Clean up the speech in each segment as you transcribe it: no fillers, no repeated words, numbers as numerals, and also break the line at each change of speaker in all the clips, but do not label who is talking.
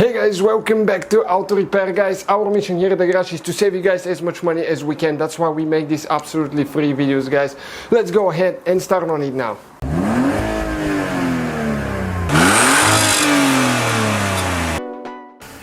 Hey guys, welcome back to Auto Repair. Guys, our mission here at the garage is to save you guys as much money as we can. That's why we make these absolutely free videos, guys. Let's go ahead and start on it now.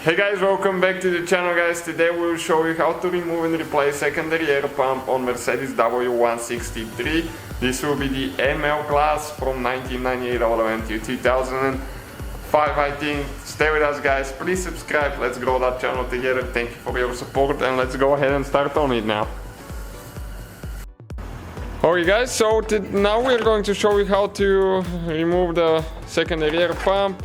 Hey guys, welcome back to the channel, guys. Today we will show you how to remove and replace secondary air pump on Mercedes W163. This will be the ML-Class from 1998 all the way until 2005, I think. Stay with us, guys. Please subscribe. Let's grow that channel together. Thank you for your support, and let's go ahead and start on it now. Okay guys, so now we're going to show you how to remove the secondary air pump.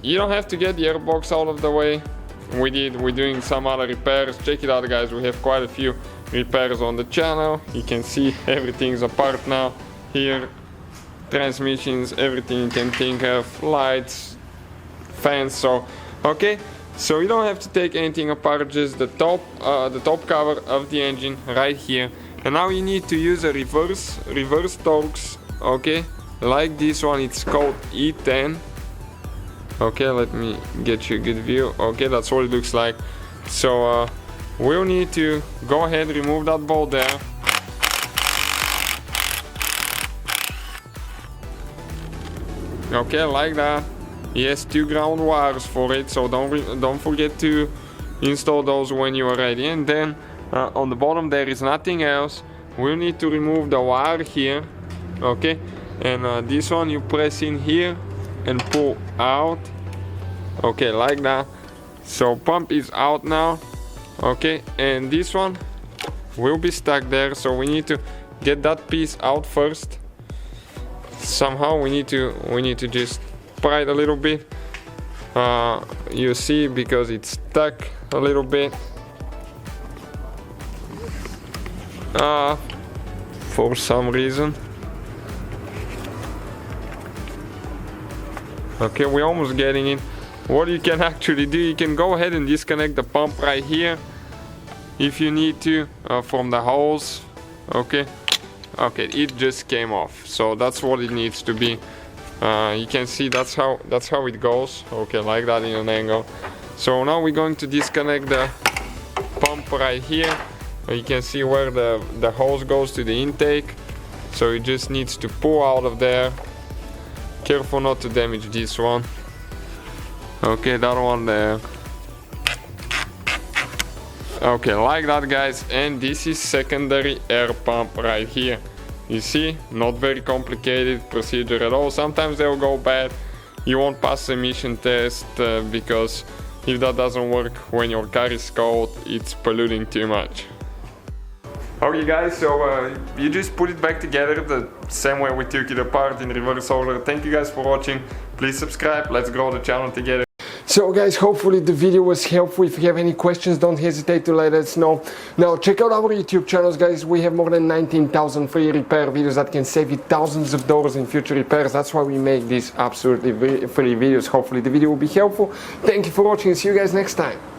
You don't have to get the airbox out of the way. We're doing some other repairs. Check it out, guys. We have quite a few repairs on the channel. You can see everything's apart now. Here, transmissions, everything you can think of, lights, fans. So okay, so you don't have to take anything apart, just the top cover of the engine right here. And now you need to use a reverse Torx, okay, like this one. It's called E10. Okay, let me get you a good view. Okay, that's what it looks like. So we'll need to go ahead, remove that bolt there. Okay, like that. He has 2 ground wires for it, so don't forget to install those when you are ready. And then on the bottom there is nothing else. We'll need to remove the wire here. Okay, and this one you press in here and pull out. Okay, like that. So pump is out now. Okay, and this one will be stuck there, so we need to get that piece out first. Somehow we need to just pry it a little bit. You see, because it's stuck a little bit. For some reason. Okay, we're almost getting in. What you can actually do, you can go ahead and disconnect the pump right here if you need to from the hose. Okay, it just came off, so that's what it needs to be. You can see that's how it goes. Okay, like that in an angle. So now we're going to disconnect the pump right here. You can see where the hose goes to the intake, so it just needs to pull out of there. Careful not to damage this one. Okay, that one there. Okay, like that, guys. And this is secondary air pump right here. You see, not very complicated procedure at all. Sometimes they'll go bad. You won't pass the emission test because if that doesn't work when your car is cold, it's polluting too much. Okay guys, so you just put it back together the same way we took it apart in reverse order. Thank you guys for watching. Please subscribe. Let's grow the channel together. So guys, hopefully the video was helpful. If you have any questions, don't hesitate to let us know. Now check out our YouTube channels, guys. We have more than 19,000 free repair videos that can save you thousands of dollars in future repairs. That's why we make these absolutely free videos. Hopefully the video will be helpful. Thank you for watching. See you guys next time.